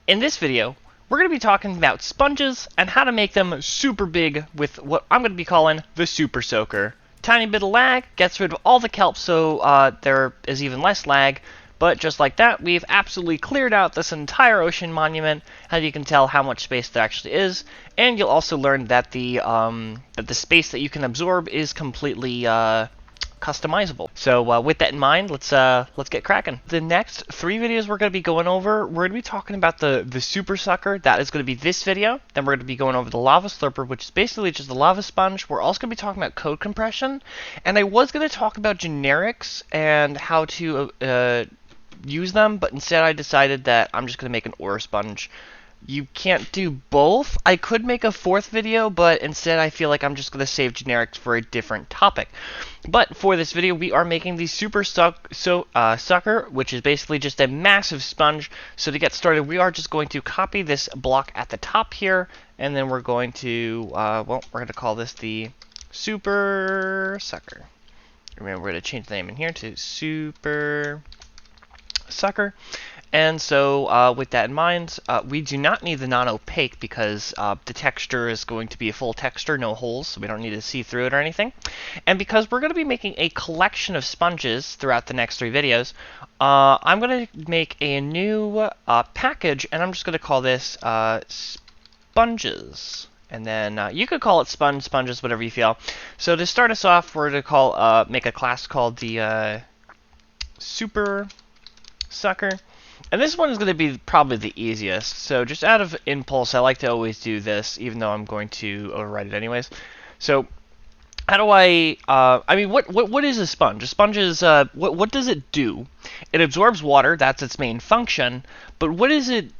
In this video, we're going to be talking about sponges and how to make them super big with what I'm going to be calling the Super Soaker. Tiny bit of lag, gets rid of all the kelp so there is even less lag, but just like that, we've absolutely cleared out this entire ocean monument, as you can tell how much space there actually is, and you'll also learn that the space that you can absorb is completely customizable. So with that in mind, let's get cracking. The next 3 videos we're going to be going over, we're going to be talking about the Super Sucker. That is going to be this video. Then we're going to be going over the Lava Slurper, which is basically just a lava sponge. We're also going to be talking about code compression, and I was going to talk about generics and how to use them, but instead I decided that I'm just going to make an ore sponge. You can't do both. I could make a 4th video, but instead I feel like I'm just going to save generics for a different topic. But for this video, we are making the Super Sucker, which is basically just a massive sponge. So to get started, we are just going to copy this block at the top here, and then we're going to, we're going to call this the Super Sucker. Remember, we're going to change the name in here to Super Sucker. And so with that in mind, we do not need the non-opaque because the texture is going to be a full texture, no holes, so we don't need to see through it or anything. And because we're going to be making a collection of sponges throughout the next 3 videos, I'm going to make a new package, and I'm just going to call this sponges. And then you could call it sponges, whatever you feel. So to start us off, we're going to make a class called the Super Sucker. And this one is going to be probably the easiest. So just out of impulse, I like to always do this, even though I'm going to overwrite it anyways. So how do I mean, what is a sponge? A sponge is, what does it do? It absorbs water, that's its main function, but what is it,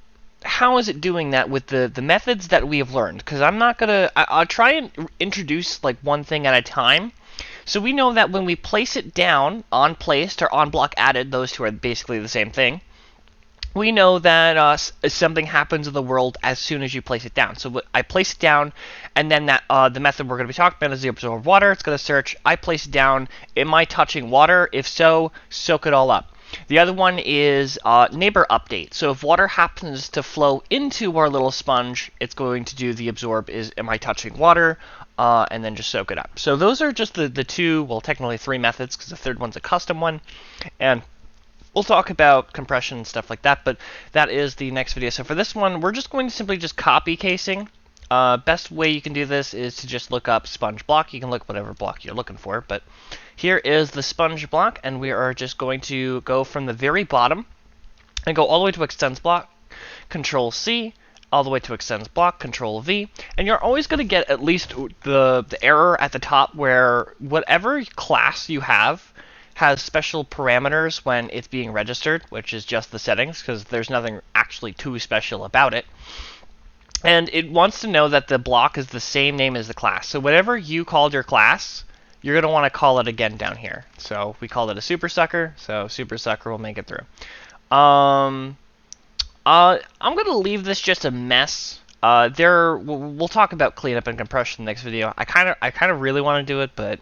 how is it doing that with the methods that we have learned? Because I'm not going to, I'll try and introduce like one thing at a time. So we know that when we place it down, on placed or on block added, those two are basically the same thing. We know that something happens in the world as soon as you place it down. So I place it down, and then that the method we're going to be talking about is the absorb water. It's going to search, I place it down, am I touching water? If so, soak it all up. The other one is neighbor update. So if water happens to flow into our little sponge, it's going to do the absorb is, am I touching water? And then just soak it up. So those are just the 2, well technically 3 methods, because the 3rd one's a custom one. And we'll talk about compression and stuff like that, but that is the next video. So for this one, we're just going to simply just copy casing. Best way you can do this is to just look up sponge block. You can look whatever block you're looking for, but here is the sponge block, and we are just going to go from the very bottom and go all the way to extends block, Control C, all the way to extends block, Control V, and you're always going to get at least the error at the top where whatever class you have has special parameters when it's being registered, which is just the settings, because there's nothing actually too special about it. And it wants to know that the block is the same name as the class. So whatever you called your class, you're going to want to call it again down here. So we called it a Super Sucker, so Super Sucker will make it through. I'm going to leave this just a mess. We'll talk about cleanup and compression in the next video. I kind of really want to do it, but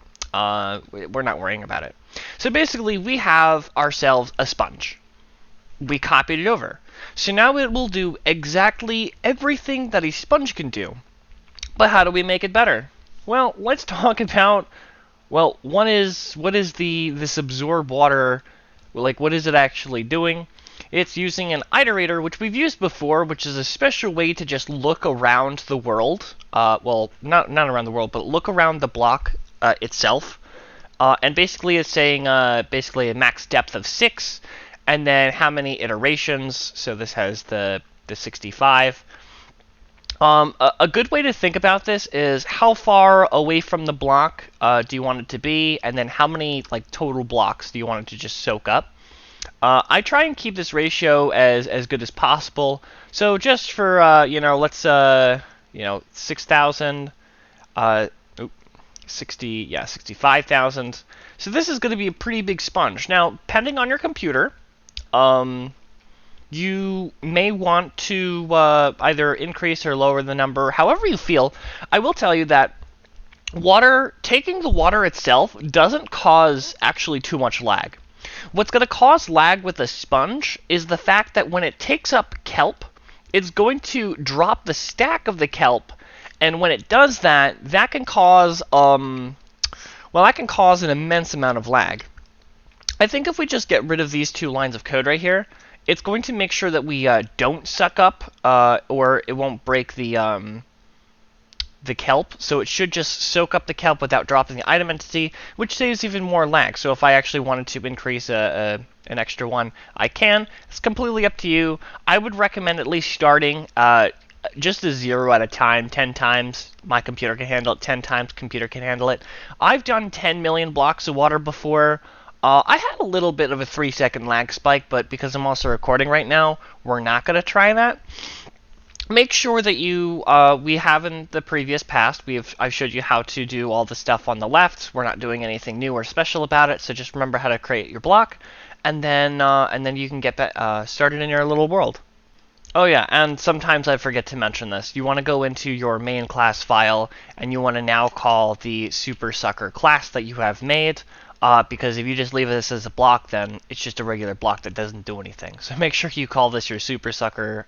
we're not worrying about it. So basically, we have ourselves a sponge. We copied it over. So now it will do exactly everything that a sponge can do. But how do we make it better? Well, let's talk about, well, what is this absorb water, like what is it actually doing? It's using an iterator, which we've used before, which is a special way to just look around the world. Well, not around the world, but look around the block itself. And basically it's saying basically a max depth of 6, and then how many iterations. So this has the 65. A good way to think about this is how far away from the block do you want it to be, and then how many like total blocks do you want it to just soak up. I try and keep this ratio as good as possible. So just for you know, let's 6,000. 65,000. So this is going to be a pretty big sponge. Now, depending on your computer, you may want to either increase or lower the number, however you feel. I will tell you that taking the water itself doesn't cause actually too much lag. What's going to cause lag with a sponge is the fact that when it takes up kelp, it's going to drop the stack of the kelp, and when it does that, that can cause that can cause an immense amount of lag. I think if we just get rid of these 2 lines of code right here, it's going to make sure that we don't suck up, or it won't break the kelp. So it should just soak up the kelp without dropping the item entity, which saves even more lag. So if I actually wanted to increase an extra one, I can. It's completely up to you. I would recommend at least starting just a 0 at a time, 10 times. My computer can handle it. 10 times computer can handle it. I've done 10 million blocks of water before. I had a little bit of a 3-second lag spike, but because I'm also recording right now, we're not going to try that. Make sure that you, we have in the previous past, I've showed you how to do all the stuff on the left. We're not doing anything new or special about it, so just remember how to create your block, and then you can get that started in your little world. Oh yeah, and sometimes I forget to mention this. You want to go into your main class file, and you want to now call the Super Sucker class that you have made. Because if you just leave this as a block, then it's just a regular block that doesn't do anything. So make sure you call this your Super Sucker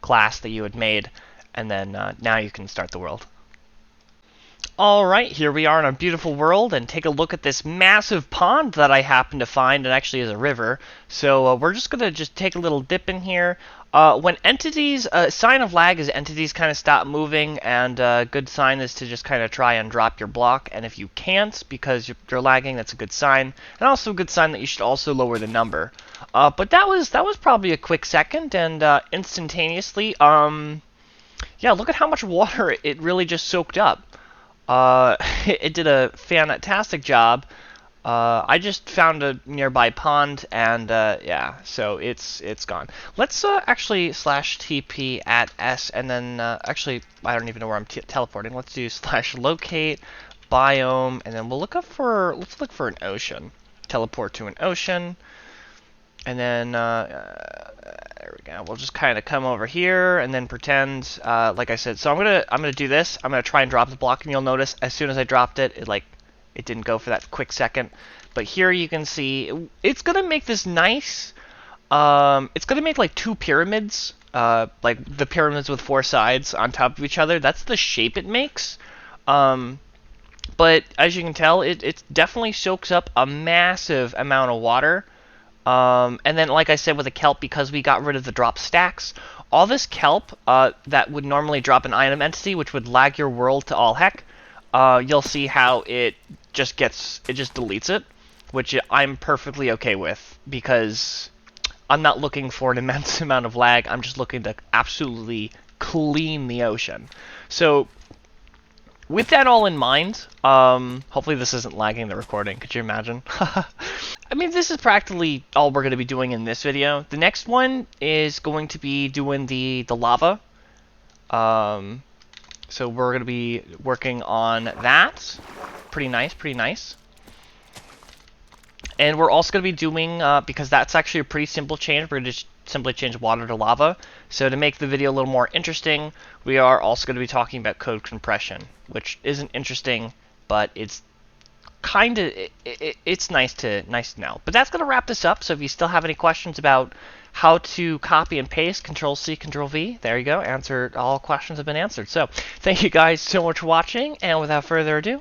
class that you had made, and then now you can start the world. Alright, here we are in our beautiful world, and take a look at this massive pond that I happened to find. It actually is a river. So we're just going to take a little dip in here. When entities, sign of lag is entities kind of stop moving, and a good sign is to just kind of try and drop your block. And if you can't, because you're lagging, that's a good sign. And also a good sign that you should also lower the number. But that was probably a quick second, and instantaneously, yeah, look at how much water it really just soaked up. It did a fantastic job. I just found a nearby pond, and yeah, so it's gone. Let's actually /TP at S, and then actually I don't even know where I'm teleporting. Let's do /locate biome, and then we'll look let's look for an ocean. Teleport to an ocean, and then there we go. We'll just kind of come over here and then pretend, like I said. So I'm gonna do this. I'm gonna try and drop the block, and you'll notice as soon as I dropped it, it didn't go for that quick second. But here you can see it's gonna make this nice. It's gonna make like 2 pyramids, like the pyramids with 4 sides on top of each other. That's the shape it makes. But as you can tell, it definitely soaks up a massive amount of water. And then, like I said, with the kelp, because we got rid of the drop stacks, all this kelp that would normally drop an item entity, which would lag your world to all heck, you'll see how it just deletes it, which I'm perfectly okay with, because I'm not looking for an immense amount of lag. I'm just looking to absolutely clean the ocean. So with that all in mind, hopefully this isn't lagging the recording. Could you imagine? I mean, this is practically all we're going to be doing in this video. The next one is going to be doing the lava. So we're going to be working on that. Pretty nice, pretty nice. And we're also going to be doing, because that's actually a pretty simple change, we're going to just simply change water to lava. So to make the video a little more interesting, we are also going to be talking about code compression, which isn't interesting, but it's kind of, it's nice to know. But that's going to wrap this up. So if you still have any questions about how to copy and paste, Control-C, Control-V, there you go. All questions have been answered. So thank you guys so much for watching, and without further ado,